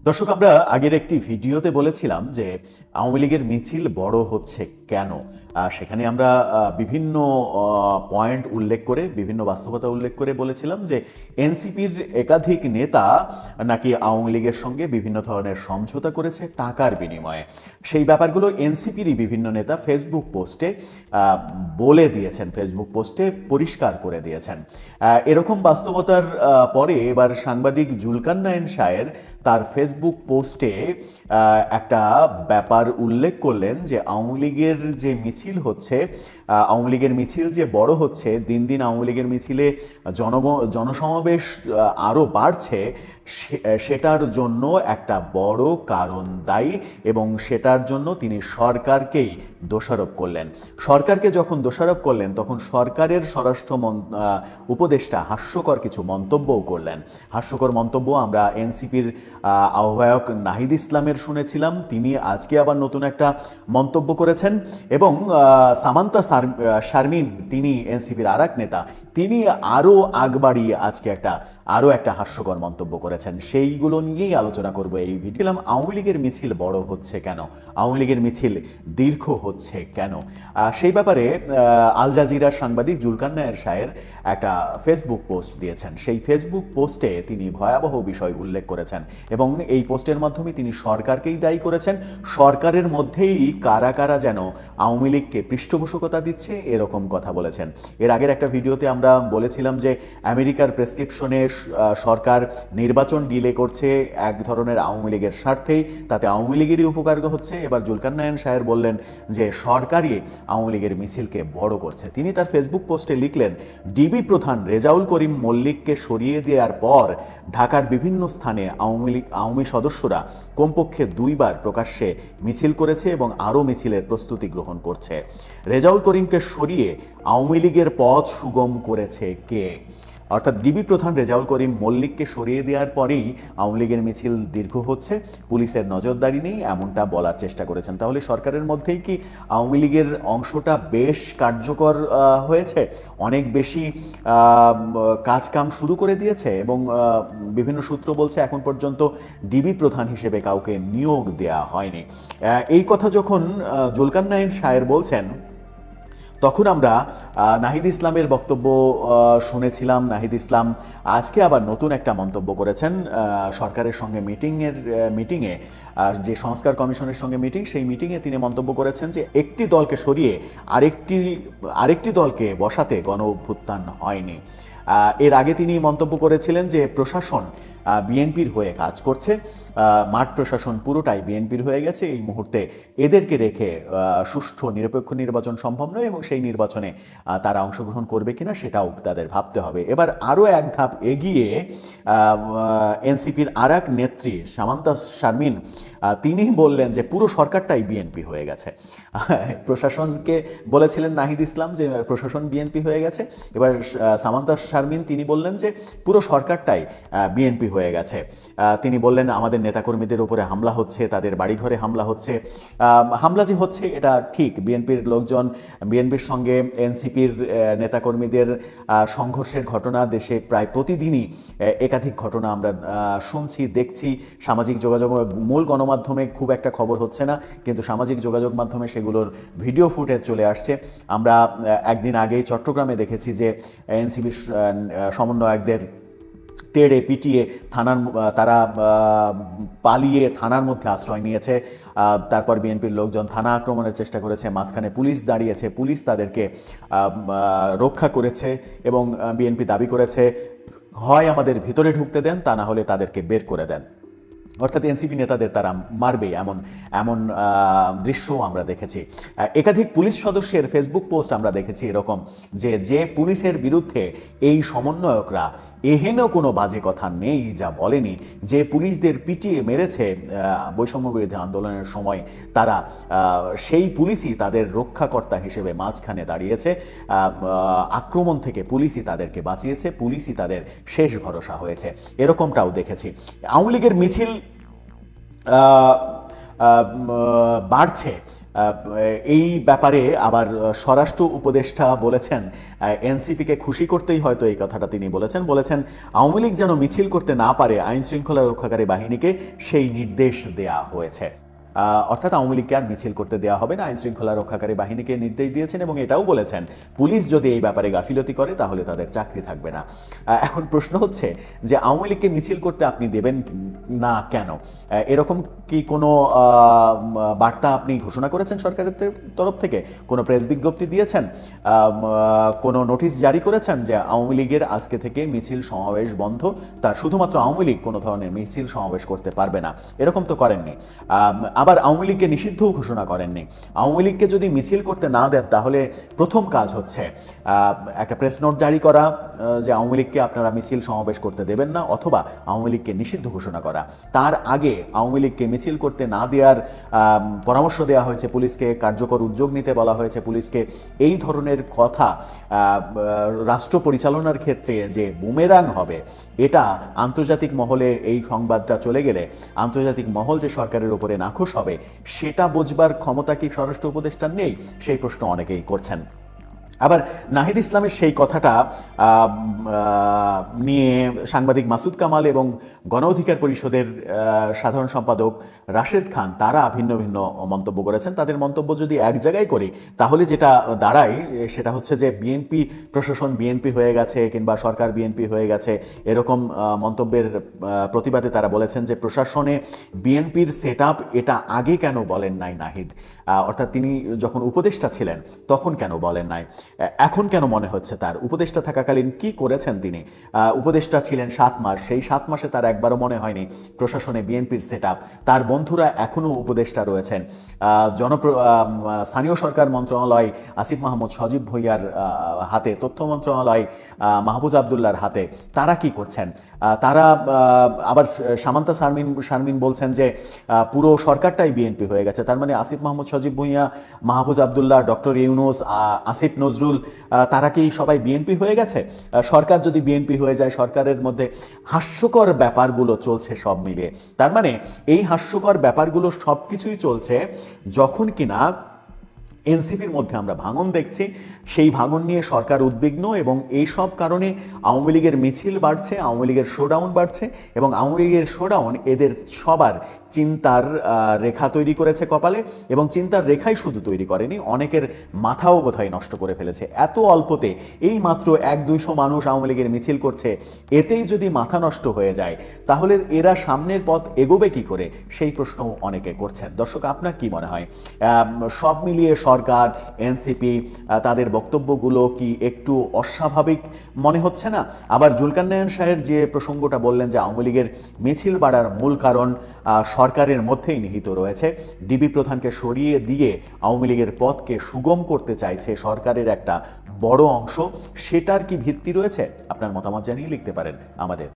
দর্শক, আমরা আগের একটি ভিডিওতে বলেছিলাম যে আওয়ামী লীগের মিছিল বড় হচ্ছে কেন। সেখানে আমরা বিভিন্ন পয়েন্ট উল্লেখ করে, বিভিন্ন বাস্তবতা উল্লেখ করে বলেছিলাম যে এনসিপির একাধিক নেতা নাকি আওয়ামী লীগের সঙ্গে বিভিন্ন ধরনের সমঝোতা করেছে টাকার বিনিময়ে। সেই ব্যাপারগুলো এনসিপিরই বিভিন্ন নেতা ফেসবুক পোস্টে বলে দিয়েছেন, ফেসবুক পোস্টে পরিষ্কার করে দিয়েছেন। এরকম বাস্তবতার পরে এবার সাংবাদিক জুলকারনাইন শাহের তার ফেসবুক পোস্টে একটা ব্যাপার উল্লেখ করলেন যে আওয়ামী লীগের যে মিছিল হচ্ছে, আওয়ামী লীগের মিছিল যে বড় হচ্ছে, দিন দিন আওয়ামী লীগের মিছিলে জনসমাবেশ আরও বাড়ছে, সেটার জন্য একটা বড় কারণ দায়ী এবং সেটার জন্য তিনি সরকারকেই দোষারোপ করলেন। সরকারকে যখন দোষারোপ করলেন তখন সরকারের স্বরাষ্ট্র উপদেষ্টা হাস্যকর কিছু মন্তব্যও করলেন। হাস্যকর মন্তব্য আমরা এনসিপির আহ্বায়ক নাহিদ ইসলামের শুনেছিলাম, তিনি আজকে আবার নতুন একটা মন্তব্য করেছেন। এবং সামান্তা শারমিন, তিনি এনসিপির আর এক নেতা, তিনি আরও আগ বাড়িয়ে আজকে আরও একটা হাস্যকর মন্তব্য করেছেন। সেইগুলো নিয়েই আলোচনা করব এই ভিডিও। আওয়ামী লীগের মিছিল বড় হচ্ছে কেন, আওয়ামী লীগের মিছিল দীর্ঘ হচ্ছে কেন, সেই ব্যাপারে আল জাজিরার সাংবাদিক জুলকারনাইন শাহের একটা ফেসবুক পোস্ট দিয়েছেন। সেই ফেসবুক পোস্টে তিনি ভয়াবহ বিষয় উল্লেখ করেছেন এবং এই পোস্টের মাধ্যমে তিনি সরকারকেই দায়ী করেছেন। সরকারের মধ্যেই কারা কারা যেন আওয়ামী লীগকে পৃষ্ঠপোষকতা দিচ্ছে এরকম কথা বলেছেন। এর আগের একটা ভিডিওতে আমরা বলেছিলাম যে আমেরিকার প্রেসক্রিপশনে সরকার নির্বাচন ডিলে করছে এক ধরনের আওয়ামী লীগের স্বার্থেই, তাতে আওয়ামী লীগেরই উপকার হচ্ছে। এবার জুলকারনাইন শাহের বললেন যে সরকারই আওয়ামী লীগের মিছিলকে বড় করছে। তিনি তার ফেসবুক পোস্টে লিখলেন, ডিবি প্রধান রেজাউল করিম মল্লিককে সরিয়ে দেওয়ার পর ঢাকার বিভিন্ন স্থানে আওয়ামী সদস্যরা কমপক্ষে 2 বার প্রকাশ্যে মিছিল করেছে এবং আরও মিছিলের প্রস্তুতি গ্রহণ করছে। রেজাউল করিমকে সরিয়ে আওয়ামী লীগের পথ সুগম করেছে কে? অর্থাৎ ডিবি প্রধান রেজাউল করিম মল্লিককে সরিয়ে দেওয়ার পরেই আওয়ামী লীগের মিছিল দীর্ঘ হচ্ছে, পুলিশের নজরদারি নেই, এমনটা বলার চেষ্টা করেছেন। তাহলে সরকারের মধ্যেই কি আওয়ামী লীগের অংশটা বেশ কার্যকর হয়েছে, অনেক বেশি কাজকাম শুরু করে দিয়েছে এবং বিভিন্ন সূত্র বলছে এখন পর্যন্ত ডিবি প্রধান হিসেবে কাউকে নিয়োগ দেয়া হয়নি। এই কথা যখন জুলকারনাইন শাহের বলছেন তখন আমরা নাহিদ ইসলামের বক্তব্য শুনেছিলাম। নাহিদ ইসলাম আজকে আবার নতুন একটা মন্তব্য করেছেন। সরকারের সঙ্গে মিটিংয়ে যে সংস্কার কমিশনের সঙ্গে সেই মিটিংয়ে তিনি মন্তব্য করেছেন যে একটি দলকে সরিয়ে আরেকটি দলকে বসাতে গণ অভ্যুত্থান হয়নি। এর আগে তিনি মন্তব্য করেছিলেন যে প্রশাসন বিএনপির হয়ে কাজ করছে, মাঠ প্রশাসন পুরোটাই বিএনপির হয়ে গেছে, এই মুহূর্তে এদেরকে রেখে সুষ্ঠু নিরপেক্ষ নির্বাচন সম্ভব নয় এবং সেই নির্বাচনে তারা অংশগ্রহণ করবে কিনা সেটাও তাদের ভাবতে হবে। এবার আরও এক ধাপ এগিয়ে এনসিপির আর এক নেত্রী সামান্তা শারমিন, তিনি বললেন যে পুরো সরকারটাই বিএনপি হয়ে গেছে। প্রশাসনকে বলেছিলেন নাহিদ ইসলাম যে প্রশাসন বিএনপি হয়ে গেছে, এবার সামান্তা শারমিন তিনি বললেন যে পুরো সরকারটাই বিএনপি হয়ে গেছে। তিনি বললেন আমাদের নেতাকর্মীদের উপরে হামলা হচ্ছে, তাদের বাড়িঘরে হামলা হচ্ছে। হামলা যে হচ্ছে এটা ঠিক, বিএনপির লোকজন, বিএনপির সঙ্গে এনসিপির নেতাকর্মীদের সংঘর্ষের ঘটনা দেশে প্রায় প্রতিদিনই একাধিক ঘটনা আমরা শুনছি, দেখছি। সামাজিক যোগাযোগ মূল গণমাধ্যমে খুব একটা খবর হচ্ছে না, কিন্তু সামাজিক যোগাযোগ মাধ্যমে সেগুলোর ভিডিও ফুটেজ চলে আসছে। আমরা একদিন আগেই চট্টগ্রামে দেখেছি যে এনসিপির সমন্বয়কদের তেড়ে পিটিয়ে তারা পালিয়ে থানার মধ্যে আশ্রয় নিয়েছে। তারপর বিএনপির লোকজন থানা আক্রমণের চেষ্টা করেছে, মাঝখানে পুলিশ দাঁড়িয়েছে, পুলিশ তাদেরকে রক্ষা করেছে এবং বিএনপি দাবি করেছে হয় আমাদের ভিতরে ঢুকতে দেন, তা না হলে তাদেরকে বের করে দেন। অর্থাৎ এনসিপি নেতাদের তারা মারবে, এমন দৃশ্য আমরা দেখেছি। একাধিক পুলিশ সদস্যের ফেসবুক পোস্ট আমরা দেখেছি এরকম যে পুলিশের বিরুদ্ধে এই সমন্বয়করা এহেনও কোনো বাজে কথা নেই যা বলেনি, যে পুলিশদের পিটিয়ে মেরেছে বৈষম্য বিরোধী আন্দোলনের সময়, তারা সেই পুলিশই তাদের রক্ষাকর্তা হিসেবে মাঝখানে দাঁড়িয়েছে। আক্রমণ থেকে পুলিশই তাদেরকে বাঁচিয়েছে, পুলিশই তাদের শেষ ভরসা হয়েছে, এরকমটাও দেখেছি। আওয়ামী লীগের মিছিল বাড়ছে, এই ব্যাপারে আবার স্বরাষ্ট্র উপদেষ্টা বলেছেন এনসিপিকে খুশি করতেই হয়তো এই কথাটা তিনি বলেছেন আওয়ামী লীগ যেন মিছিল করতে না পারে আইন শৃঙ্খলা রক্ষাকারী বাহিনীকে সেই নির্দেশ দেয়া হয়েছে। অর্থাৎ আওয়ামী লীগকে আর মিছিল করতে দেওয়া হবে না, আইন শৃঙ্খলা রক্ষাকারী বাহিনীকে নির্দেশ দিয়েছেন এবং এটাও বলেছেন পুলিশ যদি এই ব্যাপারে গাফিলতি করে তাহলে তাদের চাকরি থাকবে না। এখন প্রশ্ন হচ্ছে যে আওয়ামী লীগকে মিছিল করতে আপনি দেবেন না কেন? এরকম কি কোনো বার্তা আপনি ঘোষণা করেছেন সরকারের তরফ থেকে? কোনো প্রেস বিজ্ঞপ্তি দিয়েছেন? কোনো নোটিশ জারি করেছেন যে আওয়ামী লীগের আজকে থেকে মিছিল সমাবেশ বন্ধ, তার শুধুমাত্র আওয়ামী লীগ কোনো ধরনের মিছিল সমাবেশ করতে পারবে না? এরকম তো করেননি। আবার আওয়ামী লীগকে নিষিদ্ধও ঘোষণা করেননি। আওয়ামী লীগকে যদি মিছিল করতে না দেন তাহলে প্রথম কাজ হচ্ছে একটা প্রেস নোট জারি করা যে আওয়ামী লীগকে আপনারা মিছিল সমাবেশ করতে দেবেন না, অথবা আওয়ামী লীগকে নিষিদ্ধ ঘোষণা করা। তার আগে আওয়ামী লীগকে মিছিল করতে না দেওয়ার পরামর্শ দেওয়া হয়েছে পুলিশকে, কার্যকর উদ্যোগ নিতে বলা হয়েছে পুলিশকে। এই ধরনের কথা রাষ্ট্র পরিচালনার ক্ষেত্রে যে বুমেরাং হবে, এটা আন্তর্জাতিক মহলে এই সংবাদটা চলে গেলে আন্তর্জাতিক মহল যে সরকারের উপরে নাখোশ হবে সেটা বোঝবার ক্ষমতা কি স্বরাষ্ট্র উপদেষ্টার নেই? সেই প্রশ্ন অনেকেই করছেন। আবার নাহিদ ইসলামের সেই কথাটা নিয়ে সাংবাদিক মাসুদ কামাল এবং গণ অধিকার পরিষদের সাধারণ সম্পাদক রাশেদ খান তারা ভিন্ন ভিন্ন মন্তব্য করেছেন। তাদের মন্তব্য যদি এক জায়গায় করি তাহলে যেটা দাঁড়ায় সেটা হচ্ছে যে বিএনপি প্রশাসন বিএনপি হয়ে গেছে কিংবা সরকার বিএনপি হয়ে গেছে, এরকম মন্তব্যের প্রতিবাদে তারা বলেছেন যে প্রশাসনে বিএনপির সেটআপ এটা আগে কেন বলেন নাই নাহিদ? অর্থাৎ তিনি যখন উপদেষ্টা ছিলেন তখন কেন বলেন নাই? এখন কেন মনে হচ্ছে তার উপদেষ্টা থাকাকালীন কি করেছেন তিনি? উপদেষ্টা ছিলেন 7 মাস, সেই 7 মাসে তার একবারও মনে হয়নি প্রশাসনে বিএনপির সেটআপ। তার বন্ধুরা এখনো উপদেষ্টা রয়েছেন। স্থানীয় সরকার মন্ত্রণালয় আসিফ মাহমুদ সজীব ভুঁইয়ার হাতে, তথ্য মন্ত্রণালয় মাহফুজ আবদুল্লাহর হাতে। তারা কি করছেন? তারা আবার সামান্তা শারমিন বলছেন যে পুরো সরকারটাই বিএনপি হয়ে গেছে। তার মানে আসিফ মাহমুদ সজীব ভুঁইয়া, মাহফুজ আবদুল্লাহ, ডক্টর ইউনুস, আসিফ নজরুল, তারা কি সবাই বিএনপি হয়ে গেছে? সরকার যদি বিএনপি হয়ে যায়, সরকারের মধ্যে হাস্যকর ব্যাপারগুলো চলছে সব মিলিয়ে। তার মানে এই হাস্যকর ব্যাপারগুলো সব কিছুই চলছে যখন কিনা এনসিপির মধ্যে আমরা ভাঙন দেখছি। সেই ভাঙন নিয়ে সরকার উদ্বিগ্ন এবং এই সব কারণে আওয়ামী লীগের মিছিল বাড়ছে, আওয়ামী লীগের শোডাউন বাড়ছে এবং আওয়ামী লীগের শোডাউন এদের সবার চিন্তার রেখা তৈরি করেছে কপালে, এবং চিন্তার রেখাই শুধু তৈরি করেনি, অনেকের মাথাও বোধহয় নষ্ট করে ফেলেছে। এত অল্পতে এই মাত্র 100-200 মানুষ আওয়ামী লীগের মিছিল করছে, এতেই যদি মাথা নষ্ট হয়ে যায় তাহলে এরা সামনের পথ এগোবে কি করে? সেই প্রশ্ন অনেকে করছেন। দর্শক, আপনার কি মনে হয়? সব মিলিয়ে সরকার, এনসিপি, তাদের বক্তব্যগুলো কি একটু অস্বাভাবিক মনে হচ্ছে না? আবার জুলকারনায়ন শাহের যে প্রসঙ্গটা বললেন যে আওয়ামী লীগের মিছিল বাড়ার মূল কারণ সরকারের মধ্যেই নিহিত রয়েছে, ডিবি প্রধানকে সরিয়ে দিয়ে আওয়ামী লীগের পথকে সুগম করতে চাইছে সরকারের একটা বড় অংশ, সেটার কি ভিত্তি রয়েছে? আপনার মতামত জানিয়ে লিখতে পারেন আমাদের।